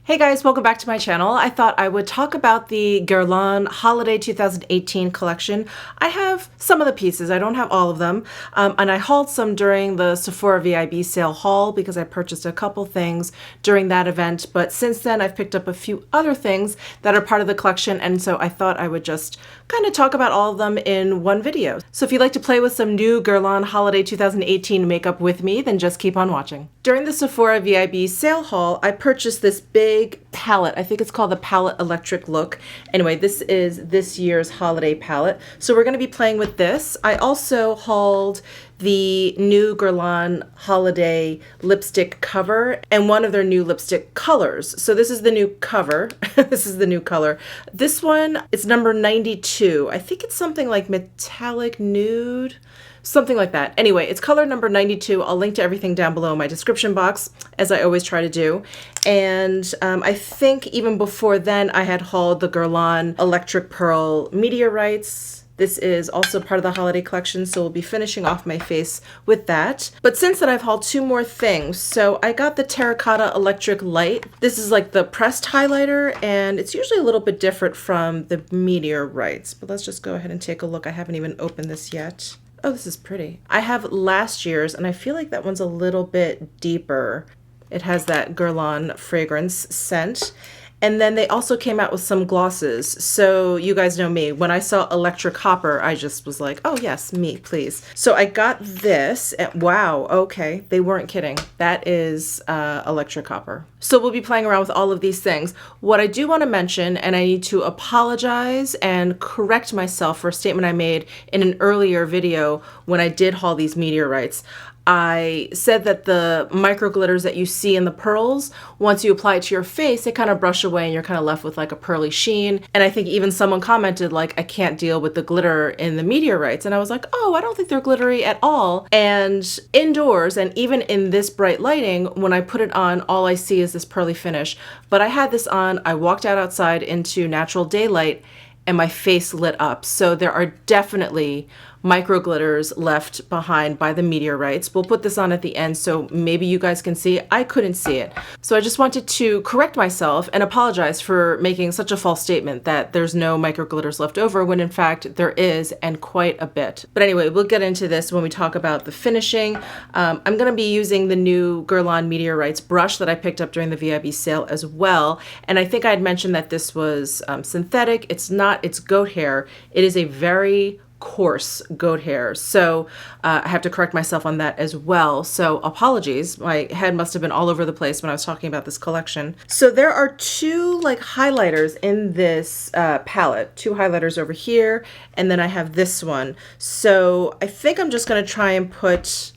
Hey guys, welcome back to my channel. I thought I would talk about the Guerlain Holiday 2018 collection. I have some of the pieces, I don't have all of them, and I hauled some during the Sephora VIB sale haul because I purchased a couple things during that event, but since then I've picked up a few other things that are part of the collection, and so I thought I would just kind of talk about all of them in one video. So if you'd like to play with some new Guerlain Holiday 2018 makeup with me, then just keep on watching. During the Sephora VIB sale haul, I purchased this big palette. I think it's called the Palette Electric Look. Anyway, this is this year's holiday palette. So we're going to be playing with this. I also hauled the new Guerlain Holiday lipstick cover and one of their new lipstick colors. So this is the new cover. This is the new color. This one, it's number 92. I think it's something like metallic nude. Something like that. Anyway, it's color number 92. I'll link to everything down below in my description box, as I always try to do. And I think even before then, I had hauled the Guerlain Electric Pearl Meteorites. This is also part of the holiday collection, so we'll be finishing off my face with that. But since then, I've hauled two more things. So I got the Terracotta Electric Light. This is like the pressed highlighter, and it's usually a little bit different from the Meteorites. But let's just go ahead and take a look. I haven't even opened this yet. Oh, this is pretty. I have last year's, and I feel like that one's a little bit deeper. It has that Guerlain fragrance scent. And then they also came out with some glosses. So you guys know me. When I saw Electric Hopper, I just was like, oh yes, me, please. So I got this. And wow, okay. They weren't kidding. That is Electric Hopper. So we'll be playing around with all of these things. What I do want to mention, and I need to apologize and correct myself for a statement I made in an earlier video when I did haul these meteorites. I said that the micro glitters that you see in the pearls, once you apply it to your face, they kind of brush away and you're kind of left with like a pearly sheen. And I think even someone commented like, I can't deal with the glitter in the meteorites. And I was like, oh, I don't think they're glittery at all. And indoors, and even in this bright lighting, when I put it on, all I see is this pearly finish. But I had this on, I walked out outside into natural daylight, and my face lit up. So there are definitely micro glitters left behind by the meteorites. We'll put this on at the end so maybe you guys can see. I couldn't see it. So I just wanted to correct myself and apologize for making such a false statement that there's no micro glitters left over when in fact there is, and quite a bit. But anyway, we'll get into this when we talk about the finishing. I'm gonna be using the new Guerlain Meteorites brush that I picked up during the VIB sale as well. And I think I had mentioned that this was synthetic. It's not, it's goat hair. It is a very coarse goat hair. So I have to correct myself on that as well. So apologies. My head must have been all over the place when I was talking about this collection. So there are two like highlighters in this palette, two highlighters over here. And then I have this one. So I think I'm just going to try and put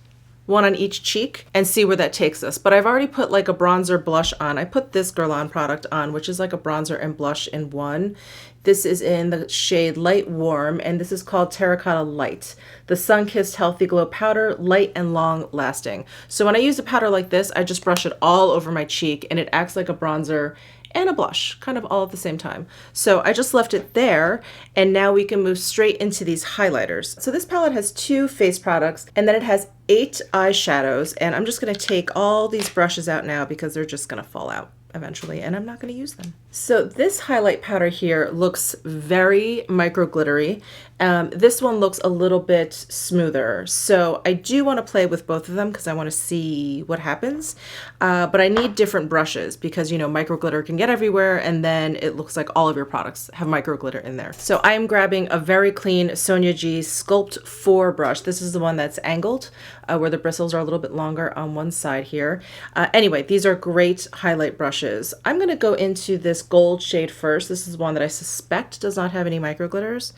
one on each cheek and see where that takes us. But I've already put like a bronzer blush on. I put this Guerlain product on, which is like a bronzer and blush in one. This is in the shade Light Warm, and this is called Terracotta Light. The Sun-Kissed Healthy Glow Powder, light and long lasting. So when I use a powder like this, I just brush it all over my cheek, and it acts like a bronzer and a blush, kind of all at the same time. So I just left it there, and now we can move straight into these highlighters. So this palette has two face products, and then it has 8 eyeshadows, and I'm just gonna take all these brushes out now because they're just gonna fall out eventually, and I'm not going to use them. So this highlight powder here looks very micro glittery. This one looks a little bit smoother. So I do want to play with both of them because I want to see what happens. But I need different brushes because, you know, micro glitter can get everywhere, and then it looks like all of your products have micro glitter in there. So I am grabbing a very clean Sonia G Sculpt 4 brush. This is the one that's angled, where the bristles are a little bit longer on one side here. Anyway, these are great highlight brushes. I'm going to go into this gold shade first. This is one that I suspect does not have any micro glitters,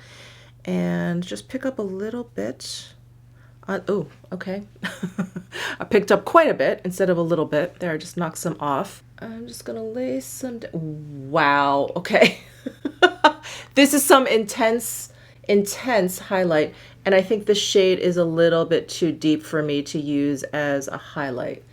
and just pick up a little bit on, oh, okay. I picked up quite a bit instead of a little bit. There, I just knocked some off. I'm just going to lay some, wow, okay. This is some intense highlight, and I think the shade is a little bit too deep for me to use as a highlight.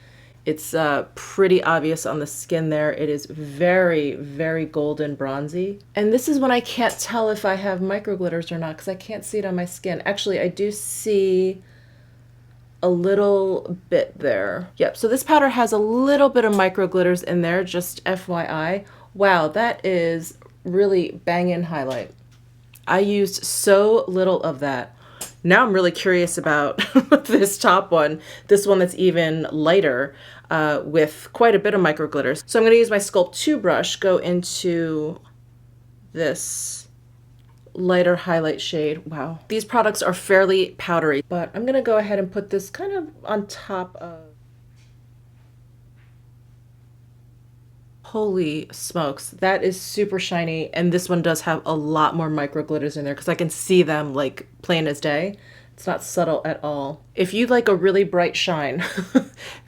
It's pretty obvious on the skin there. It is very, very golden bronzy. And this is when I can't tell if I have micro glitters or not because I can't see it on my skin. Actually, I do see a little bit there. Yep, so this powder has a little bit of micro glitters in there, just FYI. Wow, that is really banging highlight. I used so little of that. Now I'm really curious about this top one, this one that's even lighter with quite a bit of micro glitters. So I'm going to use my Sculpt 2 brush, go into this lighter highlight shade. Wow. These products are fairly powdery, but I'm going to go ahead and put this kind of on top of... Holy smokes, that is super shiny, and this one does have a lot more micro glitters in there because I can see them like plain as day. It's not subtle at all. If you like a really bright shine,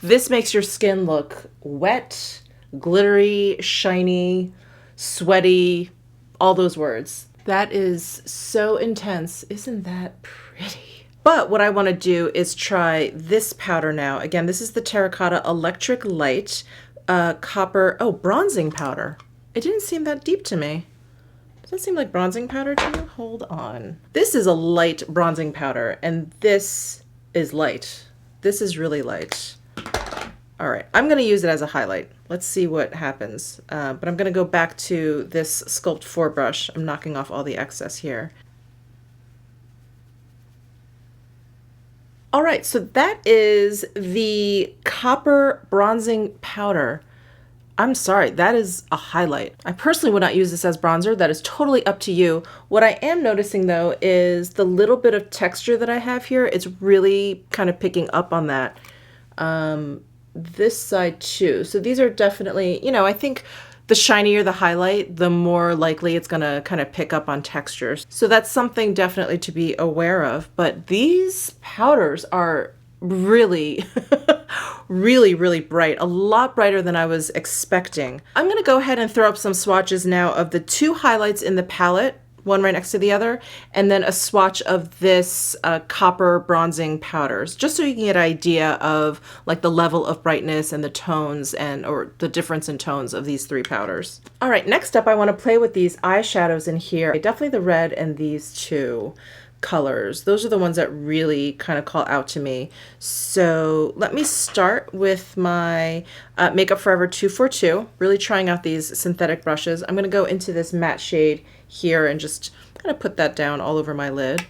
this makes your skin look wet, glittery, shiny, sweaty, all those words. That is so intense. Isn't that pretty? But what I want to do is try this powder now. Again, this is the Terracotta Electric Light copper, bronzing powder. It didn't seem that deep to me. Does that seem like bronzing powder to you? Hold on. This is a light bronzing powder, and this is light. This is really light. All right, I'm gonna use it as a highlight. Let's see what happens. But I'm gonna go back to this Sculpt 4 brush. I'm knocking off all the excess here. All right, so that is the copper bronzing powder. I'm sorry, that is a highlight. I personally would not use this as bronzer. That is totally up to you. What I am noticing though is the little bit of texture that I have here, it's really kind of picking up on that. This side too. So these are definitely, I think the shinier the highlight, the more likely it's gonna kind of pick up on textures. So that's something definitely to be aware of. But these powders are really, really bright. A lot brighter than I was expecting. I'm gonna go ahead and throw up some swatches now of the two highlights in the palette, one right next to the other, and then a swatch of this copper bronzing powders, just so you can get an idea of like the level of brightness and the tones or the difference in tones of these three powders. All right, next up I want to play with these eyeshadows in here. Definitely the red and these two colors. Those are the ones that really kind of call out to me. So let me start with my Makeup Forever 242, really trying out these synthetic brushes. I'm going to go into this matte shade here and just kind of put that down all over my lid.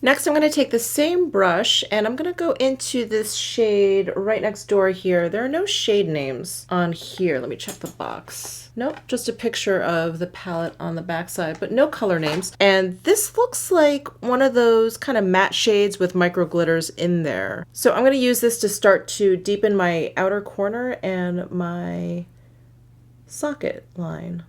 Next, I'm going to take the same brush and I'm going to go into this shade right next door here. There are no shade names on here. Let me check the box. Nope, just a picture of the palette on the back side, but no color names. And this looks like one of those kind of matte shades with micro glitters in there. So I'm going to use this to start to deepen my outer corner and my socket line.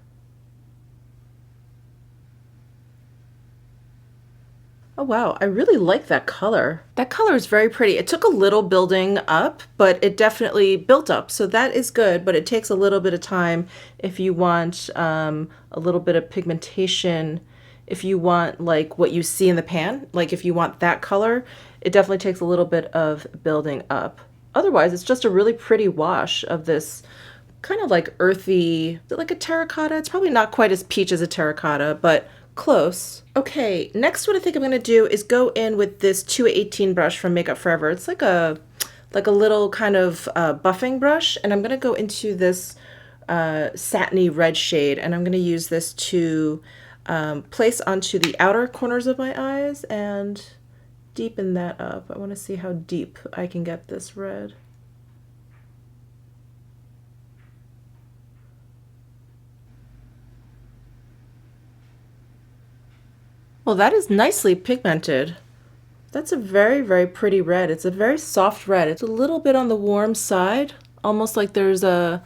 Oh wow, I really like that color. That color is very pretty. It took a little building up, but it definitely built up. So that is good, but it takes a little bit of time if you want a little bit of pigmentation. If you want like what you see in the pan, like if you want that color, it definitely takes a little bit of building up. Otherwise, it's just a really pretty wash of this kind of like earthy, like a terracotta. It's probably not quite as peach as a terracotta, but close. Okay, next what I think I'm going to do is go in with this 218 brush from Makeup Forever. It's like a little kind of buffing brush, and I'm going to go into this satiny red shade, and I'm going to use this to place onto the outer corners of my eyes and deepen that up. I want to see how deep I can get this red. Well, that is nicely pigmented. That's a very pretty red. It's a very soft red. It's a little bit on the warm side, almost like there's a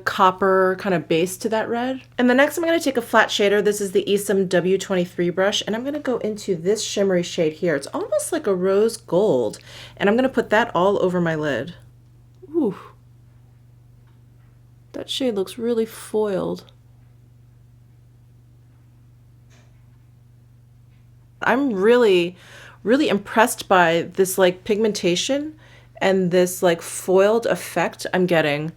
copper kind of base to that red. And the next I'm going to take a flat shader. This is the Esom W23 brush, and I'm going to go into this shimmery shade here. It's almost like a rose gold, and I'm going to put that all over my lid. Ooh. That shade looks really foiled. I'm really impressed by this like pigmentation and this like foiled effect I'm getting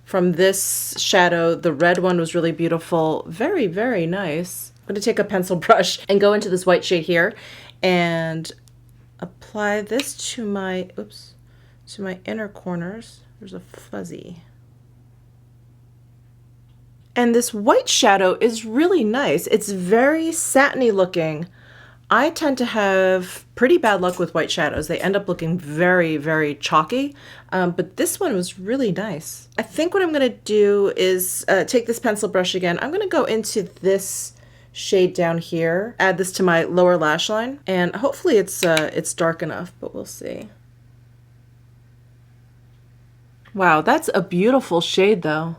from this shadow. The red one was really beautiful. Very nice. I'm going to take a pencil brush and go into this white shade here and apply this to my, oops, to my inner corners. There's a fuzzy. And this white shadow is really nice. It's very satiny looking. I tend to have pretty bad luck with white shadows. They end up looking very, very chalky, but this one was really nice. I think what I'm gonna do is take this pencil brush again. I'm gonna go into this shade down here, add this to my lower lash line, and hopefully it's dark enough, but we'll see. Wow, that's a beautiful shade though.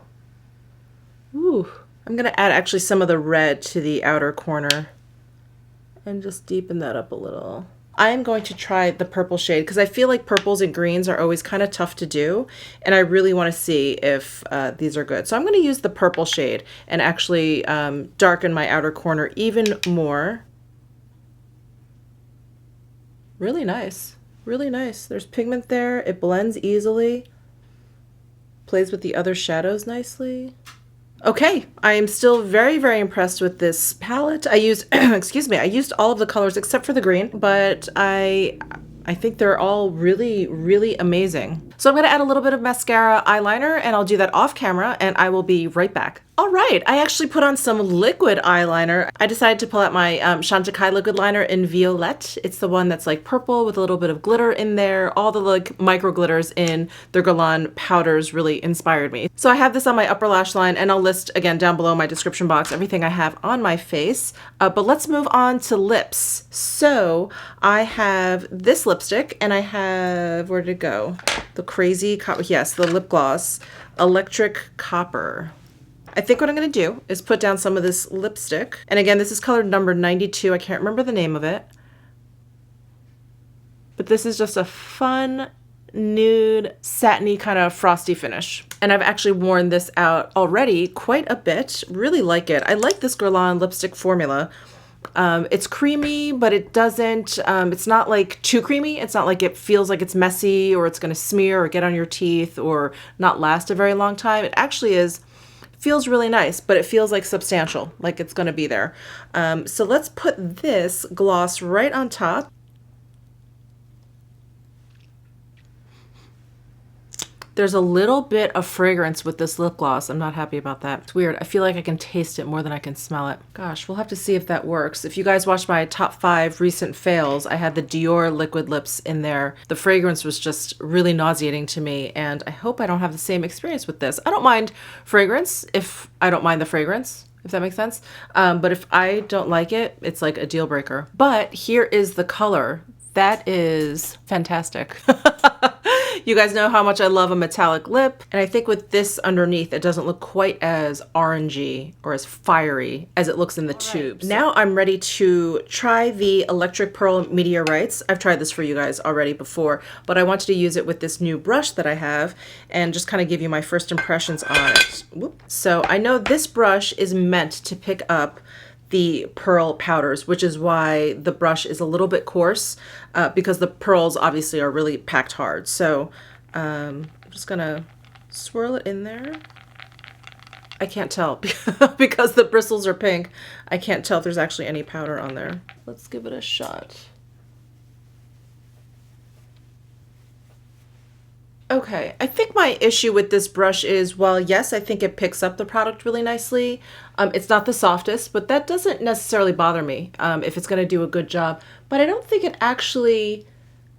Ooh, I'm gonna add actually some of the red to the outer corner and just deepen that up a little. I am going to try the purple shade because I feel like purples and greens are always kind of tough to do, and I really want to see if these are good. So I'm going to use the purple shade and actually darken my outer corner even more. Really nice. Really nice. There's pigment there. It blends easily. Plays with the other shadows nicely. Okay, I am still very, very impressed with this palette. I used, excuse me, I used all of the colors except for the green, but I think they're all really, really amazing. So I'm gonna add a little bit of mascara eyeliner, and I'll do that off camera, and I will be right back. All right, I actually put on some liquid eyeliner. I decided to pull out my Chantecaille liquid liner in Violette. It's the one that's like purple with a little bit of glitter in there. All the like micro glitters in the Guerlain powders really inspired me. So I have this on my upper lash line, and I'll list again down below my description box everything I have on my face. But let's move on to lips. So I have this lipstick, and I have, where did it go? The Crazy Copper, yes, the lip gloss, Electric Copper. I think what I'm going to do is put down some of this lipstick. And again, this is color number 92. I can't remember the name of it. But this is just a fun, nude, satiny kind of frosty finish. And I've actually worn this out already quite a bit. Really like it. I like this Guerlain lipstick formula. It's creamy, but it doesn't, it's not like too creamy. It's not like it feels like it's messy or it's going to smear or get on your teeth or not last a very long time. It actually feels really nice, but it feels like substantial, like it's going to be there. So let's put this gloss right on top. There's a little bit of fragrance with this lip gloss. I'm not happy about that. It's weird. I feel like I can taste it more than I can smell it. Gosh, we'll have to see if that works. If you guys watched my top 5 recent fails, I had the Dior liquid lips in there. The fragrance was just really nauseating to me, and I hope I don't have the same experience with this. I don't mind fragrance if I don't mind the fragrance, if that makes sense. But if I don't like it, it's like a deal breaker. But here is the color. That is fantastic. You guys know how much I love a metallic lip, and I think with this underneath, it doesn't look quite as orangey or as fiery as it looks in the tubes. Now I'm ready to try the Electric Pearl Meteorites. I've tried this for you guys already before, but I wanted to use it with this new brush that I have and just kind of give you my first impressions on it. Whoop. So I know this brush is meant to pick up the pearl powders, which is why the brush is a little bit coarse because the pearls obviously are really packed hard. So I'm just gonna swirl it in there. I can't tell because the bristles are pink. I can't tell if there's actually any powder on there. Let's give it a shot. Okay, I think my issue with this brush is, well, yes, I think it picks up the product really nicely. It's not the softest, but that doesn't necessarily bother me if it's going to do a good job. But I don't think it actually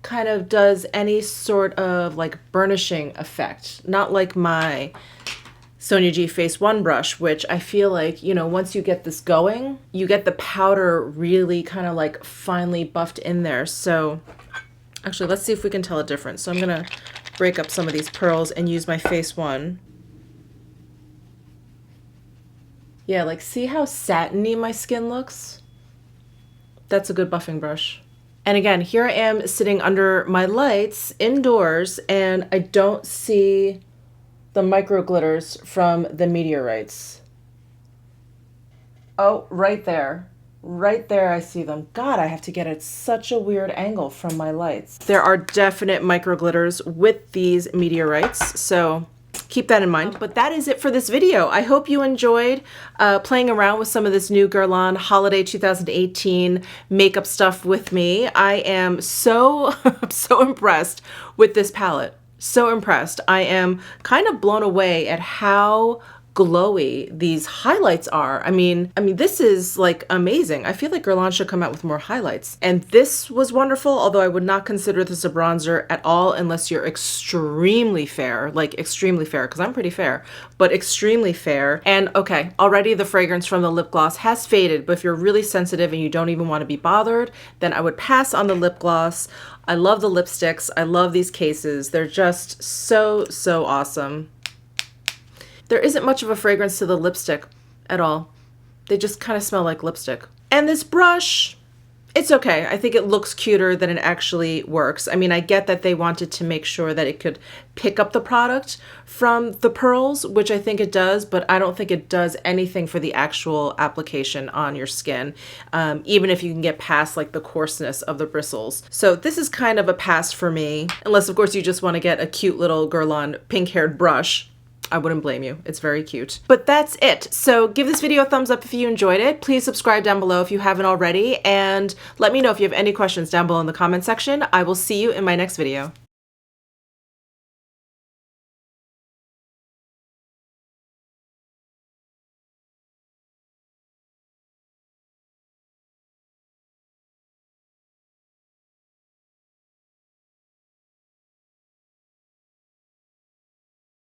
kind of does any sort of like burnishing effect. Not like my Sonia G Face 1 brush, which I feel like, you know, once you get this going, you get the powder really kind of like finely buffed in there. So actually, let's see if we can tell a difference. So I'm going to break up some of these pearls and use my Face 1. Yeah, like see how satiny my skin looks? That's a good buffing brush. And again, here I am sitting under my lights indoors, and I don't see the micro glitters from the Meteorites. Oh, right there. Right there, I see them. God, I have to get at such a weird angle from my lights. There are definite micro glitters with these Meteorites, so keep that in mind. But that is it for this video. I hope you enjoyed playing around with some of this new Guerlain Holiday 2018 makeup stuff with me. I am so, so impressed with this palette. So impressed. I am kind of blown away at how glowy these highlights are. I mean, this is like amazing. I feel like Guerlain should come out with more highlights. And this was wonderful, although I would not consider this a bronzer at all unless you're extremely fair, like extremely fair, because I'm pretty fair, but extremely fair. And okay, already the fragrance from the lip gloss has faded, but if you're really sensitive and you don't even want to be bothered, then I would pass on the lip gloss. I love the lipsticks. I love these cases. They're just so, so awesome. There isn't much of a fragrance to the lipstick at all. They just kind of smell like lipstick. And this brush, it's okay. I think it looks cuter than it actually works. I mean, I get that they wanted to make sure that it could pick up the product from the pearls, which I think it does, but I don't think it does anything for the actual application on your skin, even if you can get past like the coarseness of the bristles. So this is kind of a pass for me, unless of course you just want to get a cute little Guerlain pink-haired brush. I wouldn't blame you. It's very cute. But that's it. So give this video a thumbs up if you enjoyed it. Please subscribe down below if you haven't already. And let me know if you have any questions down below in the comment section. I will see you in my next video.